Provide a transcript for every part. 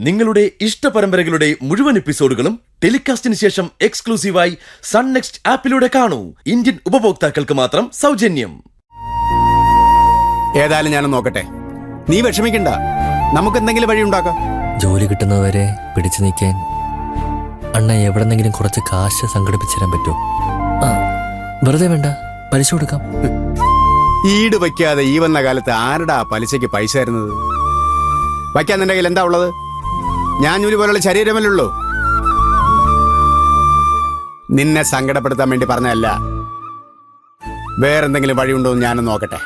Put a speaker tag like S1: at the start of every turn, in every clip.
S1: നിങ്ങളുടെ ഇഷ്ട പരമ്പരകളുടെ മുഴുവൻ എപ്പിസോഡുകളും ടെലികാസ്റ്റിന് ശേഷം എക്സ്ക്ലൂസീവായി സൺ നെക്സ്റ്റ് ആപ്പിലൂടെ കാണൂ. ഇന്ത്യൻ ഉപഭോക്താക്കൾക്ക് മാത്രം സൗജന്യം.
S2: ഏതായാലും ഞാനും നോക്കട്ടെ. നീ വിഷമിക്കണ്ട, നമുക്ക് എന്തെങ്കിലും വഴി ഉണ്ടാക്കാം.
S3: ജോലി കിട്ടുന്നവരെ പിടിച്ചു നിൽക്കാൻ അണ്ണ എവിടെന്നെങ്കിലും കുറച്ച് കാശ് സംഘടിപ്പിച്ചു തരാൻ പറ്റുമോ? വെറുതെ വേണ്ട, പലിശ കൊടുക്കാം.
S2: ഈട് വയ്ക്കാതെ ഈ വന്ന കാലത്ത് ആരുടെ പലിശയ്ക്ക് പൈസ തരുന്നത്? വയ്ക്കാൻ നിന്റെ കയ്യിൽ എന്താ ഉള്ളത്? ഞാൻ ജോലി പോലുള്ള ശരീരമല്ലുള്ളൂ. നിന്നെ സങ്കടപ്പെടുത്താൻ വേണ്ടി പറഞ്ഞല്ല. വേറെന്തെങ്കിലും വഴിയുണ്ടോ എന്ന് ഞാനും നോക്കട്ടെ.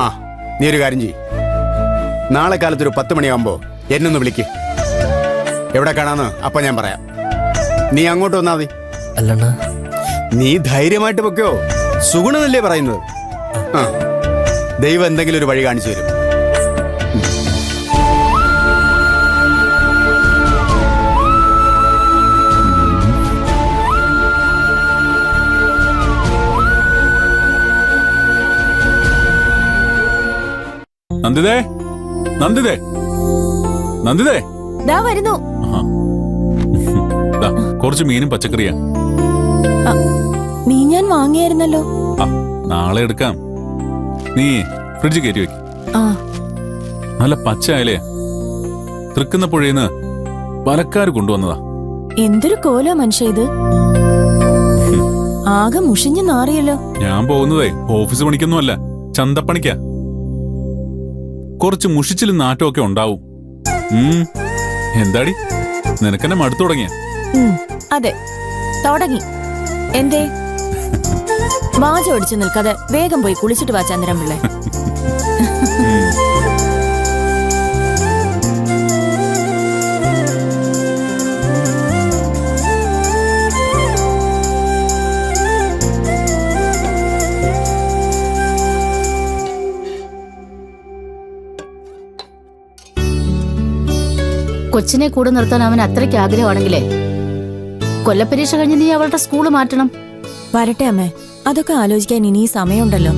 S2: ആ, നീ ഒരു കാര്യം ചെയ്യ്. നാളെ കാലത്തൊരു 10 മണിയാകുമ്പോ എന്നൊന്ന് വിളിക്ക്. എവിടെ കാണാന്ന് അപ്പൊ ഞാൻ പറയാം. നീ അങ്ങോട്ട് വന്നാ മതി.
S3: അല്ലണ്ണ,
S2: നീ ധൈര്യമായിട്ട് വെക്കോ. സുഗുണനല്ലേ പറയുന്നത്? ആ, ദൈവം എന്തെങ്കിലും ഒരു വഴി കാണിച്ചു തരും.
S4: നന്ദിതേ, നന്ദിതേ, നന്ദിതേ,
S5: ദാ വരുന്നു.
S4: കുറച്ച് മീനും പച്ചക്കറിയാ.
S5: മീൻ ഞാൻ വാങ്ങിയായിരുന്നല്ലോ.
S4: നാളെ എടുക്കാം. നീ ഫ്രിഡ്ജ് കയറ്റി വെക്ക്. നല്ല പച്ച അയലയാ. തൃക്കുന്ന പുഴയിന്ന് വലക്കാര് കൊണ്ടുവന്നതാ.
S5: എന്തൊരു കോലോ മനുഷ്യ ഇത്. ആകെ മുഷിഞ്ഞു നാറിയല്ലോ.
S4: ഞാൻ പോകുന്നതേ ഓഫീസ് പണിക്കൊന്നുമല്ല, ചന്തപ്പണിക്കാ. കുറച്ച് മുഷിച്ചിലും നാറ്റവും ഒക്കെ ഉണ്ടാവും. എന്താടി, നിനക്കെന്നെ മടുത്തു തുടങ്ങിയ?
S5: അതെ, തുടങ്ങി. എന്തേ വാചം ഒടിച്ചു നിൽക്കാതെ വേഗം പോയി കുളിച്ചിട്ട് വാ ചന്ദ്രൻ പിള്ളേ.
S6: കൊച്ചിനെ കൂടെ നിർത്താൻ അവൻ അത്രയ്ക്ക് ആഗ്രഹമാണെങ്കിലേ കൊല്ലപ്പരീക്ഷ കഴിഞ്ഞ് നീ അവളുടെ സ്കൂള് മാറ്റണം.
S5: വരട്ടെ അമ്മേ, അതൊക്കെ ആലോചിക്കാൻ ഇനി സമയമുണ്ടല്ലോ.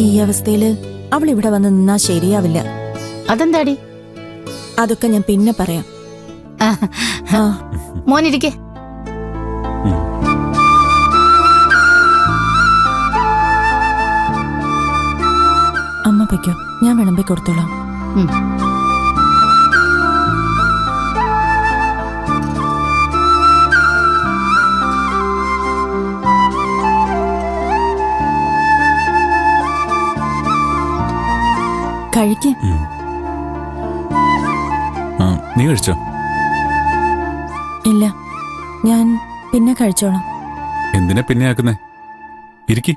S5: ഈ അവസ്ഥയില് അവൾ ഇവിടെ വന്ന് നിന്നാ ശരിയാവില്ല.
S6: അതെന്താടി?
S5: അതൊക്കെ ഞാൻ പിന്നെ പറയാം.
S6: മോനിരിക്കെ.
S5: അമ്മ പൊയ്ക്കോ, ഞാൻ വിളമ്പി കൊടുത്തോളാം. കഴിക്ക്.
S4: നീ കഴിച്ചോ?
S5: ഇല്ല, ഞാൻ പിന്നെ കഴിച്ചോളാം.
S4: എന്തിനാ പിന്നെ ആക്കുന്നേ? ഇരിക്കി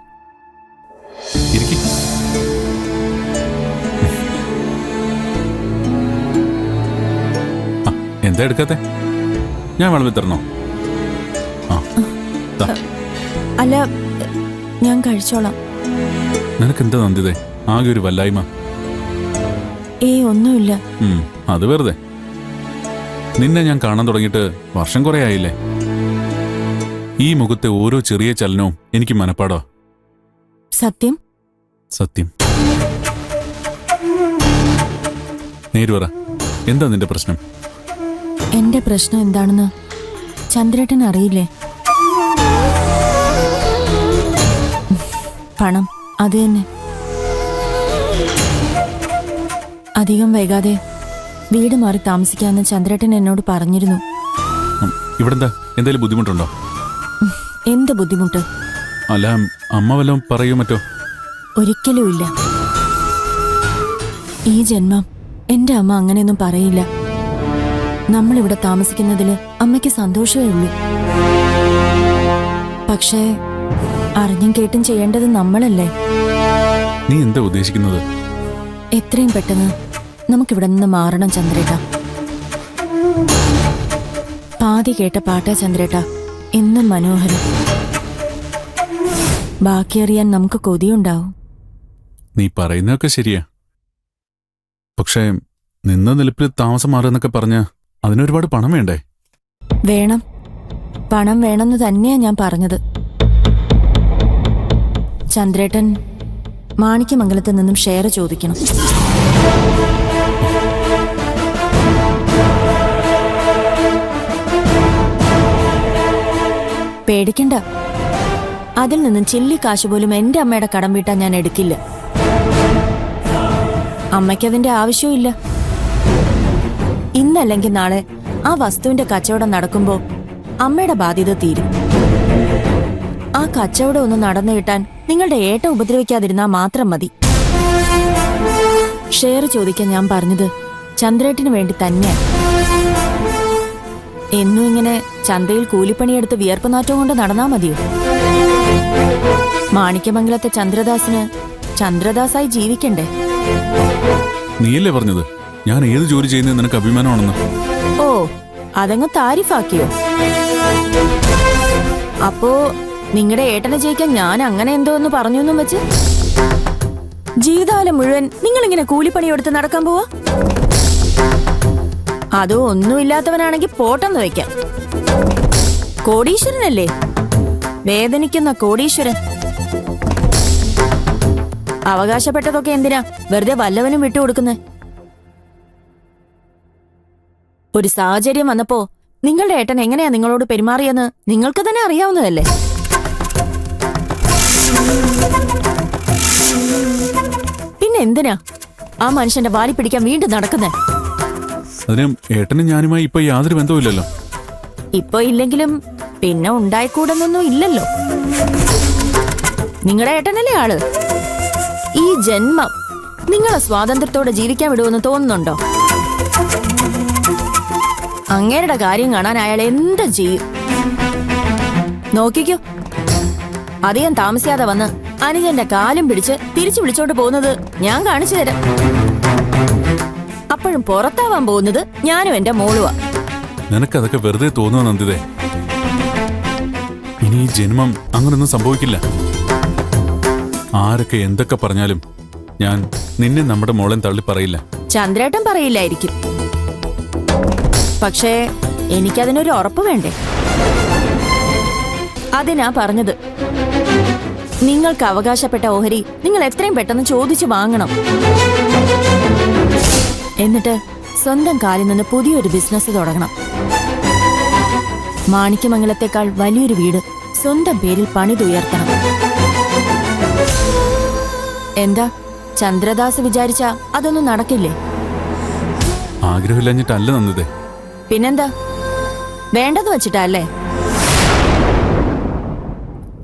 S4: ഇരിക്കി. എന്താ എടുക്കാത്തെ? ഞാൻ വിളമ്പി തരണോ?
S5: അല്ല, ഞാൻ കഴിച്ചോളാം.
S4: നിനക്കെന്താ നന്ദിതേ ആകെ ഒരു വല്ലായ്മ?
S5: ഒന്നുമില്ല.
S4: അത് വെറുതെ. നിന്നെ ഞാൻ കാണാൻ തുടങ്ങിയിട്ട് വർഷം കുറെ ആയില്ലേ. ഈ മുഖത്തെ ഓരോ ചെറിയ ചലനവും എനിക്ക് മനപ്പാടാ.
S5: സത്യം
S4: സത്യം. നേര് പറ, എന്താ നിന്റെ പ്രശ്നം?
S5: എന്റെ പ്രശ്നം എന്താണെന്ന് ചന്ദ്രേട്ടൻ അറിയില്ലേ? പണം, അത് തന്നെ. അധികം വൈകാതെ വീട് മാറി താമസിക്കാമെന്ന് ചന്ദ്രേട്ടൻ എന്നോട് പറഞ്ഞിരുന്നു.
S4: ഇവിടെന്താ എന്തെങ്കിലും ബുദ്ധിമുട്ടുണ്ടോ?
S5: എന്ത് ബുദ്ധിമുട്ട്?
S4: അല്ല, അമ്മ വല്ലതും പറയോ മറ്റോ?
S5: ഒരിക്കലും ഇല്ല. ഈ ജന്മം എന്റെ അമ്മ അങ്ങനെയൊന്നും പറയില്ല. നമ്മളിവിടെ താമസിക്കുന്നതിൽ അമ്മയ്ക്ക് സന്തോഷമേ ഉള്ളൂ. പക്ഷേ അറിഞ്ഞും കേട്ടും ചെയ്യേണ്ടത് നമ്മളല്ലേ?
S4: നീ എന്താ ഉദ്ദേശിക്കുന്നത്?
S5: എത്രയും പെട്ടെന്ന് നമുക്കിവിടെ നിന്ന് മാറണം ചന്ദ്രേട്ട. പാതി കേട്ട പാട്ടാ ചന്ദ്രേട്ട, എന്നും മനോഹരം. ബാക്കിയറിയാൻ നമുക്ക് കൊതിയുണ്ടാവും.
S4: നീ പറയുന്നതൊക്കെ ശരിയാ. പക്ഷേ നിന്ന നിലപ്പിൽ താമസം മാറുന്നൊക്കെ പറഞ്ഞ അതിനൊരുപാട് പണം വേണ്ടേ?
S5: വേണം, പണം വേണമെന്ന് തന്നെയാ ഞാൻ പറഞ്ഞത്. ചന്ദ്രേട്ടൻ മാണിക്യമംഗലത്ത് നിന്നും ഷെയർ ചോദിക്കണം. പേടിക്കണ്ട, അതിൽ നിന്നും ചില്ലി കാശ് പോലും എന്റെ അമ്മയുടെ കടം വീട്ടാൻ ഞാൻ എടുക്കില്ല. അമ്മയ്ക്കതിന്റെ ആവശ്യമില്ല. ഇന്നല്ലെങ്കിൽ നാളെ ആ വസ്തുവിന്റെ കച്ചവടം നടക്കുമ്പോ അമ്മയുടെ ബാധ്യത തീരും. ആ കച്ചവടം ഒന്ന് നടന്നു കിട്ടാൻ നിങ്ങളുടെ ഏട്ടൻ ഉപദ്രവിക്കാതിരുന്നാ മാത്രം മതി. ഷെയർ ചോദിക്കാൻ ഞാൻ പറഞ്ഞത് ചന്ദ്രേട്ടിന് വേണ്ടി തന്നെയാണ്. എന്നും ഇങ്ങനെ ചന്തയിൽ കൂലിപ്പണിയെടുത്ത് വിയർപ്പുനാറ്റം കൊണ്ട് നടന്നാ മതിയോ? മാണിക്യമംഗലത്തെ ചന്ദ്രദാസിന് ചന്ദ്രദാസായി ജീവിക്കണ്ടേ?
S4: നീയല്ലേ പറഞ്ഞത് ഞാൻ ഏത് ജോലി ചെയ്യുന്നത് നിനക്ക് അഭിമാനമാണെന്ന്?
S5: ഓ, അതങ്ങ് താരിഫാക്കിയോ? അപ്പോ നിങ്ങളുടെ ഏട്ടനെ ജയിക്കാൻ ഞാൻ അങ്ങനെ എന്തോ ഒന്ന് പറഞ്ഞു എന്നും വെച്ച് ജീവിതകാലം മുഴുവൻ നിങ്ങളിങ്ങനെ കൂലിപ്പണിയെടുത്ത് നടക്കാൻ പോവാ? അതോ ഒന്നുമില്ലാത്തവനാണെങ്കിൽ പോട്ടെന്ന് വെക്കാം. കോടീശ്വരനല്ലേ, വേദനിക്കുന്ന കോടീശ്വരൻ. അവകാശപ്പെട്ടതൊക്കെ എന്തിനാ വെറുതെ വല്ലവനും വിട്ടുകൊടുക്കുന്നേ? ഒരു സാഹചര്യം വന്നപ്പോ നിങ്ങളുടെ ഏട്ടൻ എങ്ങനെയാ നിങ്ങളോട് പെരുമാറിയെന്ന് നിങ്ങൾക്ക് തന്നെ അറിയാവുന്നതല്ലേ? പിന്നെ എന്തിനാ ആ മനുഷ്യന്റെ വാലി പിടിക്കാൻ വീണ്ടും നടക്കുന്നേ?
S4: അതിന് ഏട്ടനും ഞാനുമായി ഇപ്പൊ യാതൊരു ബന്ധവുമില്ലല്ലോ.
S5: ഇപ്പൊ ഇല്ലെങ്കിലും പിന്നെ ഉണ്ടായിക്കൂടെന്നൊന്നും ഇല്ലല്ലോ. നിങ്ങളുടെ ഏട്ടനല്ലേ ആള്. ഈ ജന്മം നിങ്ങളെ സ്വാതന്ത്ര്യത്തോടെ ജീവിക്കാൻ വിടുമെന്ന് തോന്നുന്നുണ്ടോ? അങ്ങേരുടെ കാര്യം കാണാൻ അയാൾ എന്ത് ചെയ്യും നോക്കിക്കോ. അധികം താമസിയാതെ വന്ന് അനുജന്റെ കാലും പിടിച്ച് തിരിച്ചു വിളിച്ചോണ്ട് പോകുന്നത് ഞാൻ കാണിച്ചു തരാം. അപ്പോഴും പുറത്താവാൻ പോകുന്നത് ഞാനും എന്റെ മോളുവാ.
S4: നിനക്കതൊക്കെ വെറുതെ തോന്നുക നന്ദിതേ. ഇനി ഈ ജന്മം അങ്ങനൊന്നും സംഭവിക്കില്ല. ആരൊക്കെ എന്തൊക്കെ പറഞ്ഞാലും ഞാൻ നിന്നെ നമ്മുടെ മോളെ തള്ളി പറയില്ല.
S5: ചന്ദ്രേട്ടൻ പറയില്ലായിരിക്കും, പക്ഷേ എനിക്കതിനൊരു ഉറപ്പ് വേണ്ടേ? അതിനാ പറഞ്ഞത്, നിങ്ങൾക്ക് അവകാശപ്പെട്ട ഓഹരി നിങ്ങൾ എത്രയും പെട്ടെന്ന് ചോദിച്ചു വാങ്ങണം. എന്നിട്ട് സ്വന്തം കാലിൽ നിന്ന് പുതിയൊരു ബിസിനസ് തുടങ്ങണം. മാണിക്യമംഗലത്തെക്കാൾ വലിയൊരു വീട് സ്വന്തം പേരിൽ പണിതുയർത്തണം. എന്താ ചന്ദ്രദാസ് വിചാരിച്ച അതൊന്നും നടക്കില്ലേ?
S4: ആഗ്രഹമില്ലഞ്ഞിട്ടല്ല നന്ദിതേ.
S5: പിന്നെന്താ, വേണ്ടെന്ന് വെച്ചിട്ടല്ലേ?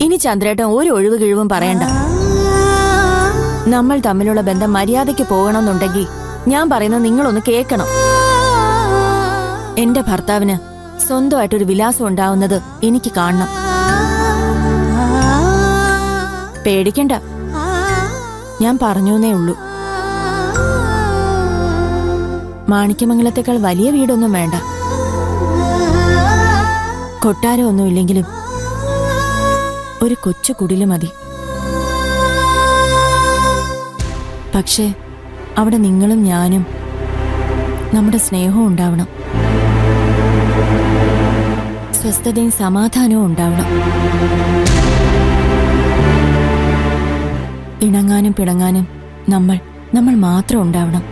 S5: ഇനി ചന്ദ്രേട്ടൻ ഒരു ഒഴിവ് കിഴിവും പറയണ്ട. നമ്മൾ തമ്മിലുള്ള ബന്ധം മര്യാദയ്ക്ക് പോകണമെന്നുണ്ടെങ്കിൽ ഞാൻ പറയുന്നത് നിങ്ങളൊന്ന് കേൾക്കണം. എന്റെ ഭർത്താവിന് സ്വന്തമായിട്ടൊരു വിലാസം ഉണ്ടാവുന്നത് എനിക്ക് കാണണം. പേടിക്കണ്ട, ഞാൻ പറഞ്ഞേ ഉള്ളൂ. മാണിക്യമംഗലത്തെക്കാൾ വലിയ വീടൊന്നും വേണ്ട, കൊട്ടാരമൊന്നുമില്ലെങ്കിലും ഒരു കൊച്ചു കുടില് മതി. പക്ഷേ അവിടെ നിങ്ങളും ഞാനും നമ്മുടെ സ്നേഹവും ഉണ്ടാവണം, സ്വസ്ഥതയും സമാധാനവും ഉണ്ടാവണം. ഇണങ്ങാനും പിണങ്ങാനും നമ്മൾ മാത്രം ഉണ്ടാവണം.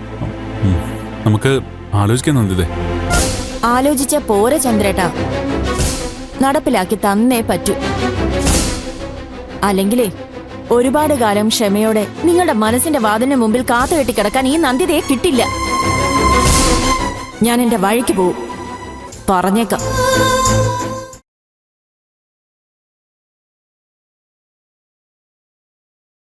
S4: നമുക്ക് ആലോചിക്കാൻ നന്ദിതേ.
S5: ആലോചിച്ച പോരെ ചന്ദ്രേട്ടാ, നടപ്പിലാക്കി തന്നേ പറ്റൂ. അല്ലെങ്കിലേ ഒരുപാട് കാലം ക്ഷമയോടെ നിങ്ങളുടെ മനസ്സിന്റെ വാതിലിന് മുമ്പിൽ കാത്തുകെട്ടി കിടക്കാൻ ഈ നന്ദിതയെ കിട്ടില്ല. ഞാൻ എന്റെ വഴിക്ക് പോവും, പറഞ്ഞേക്കാം.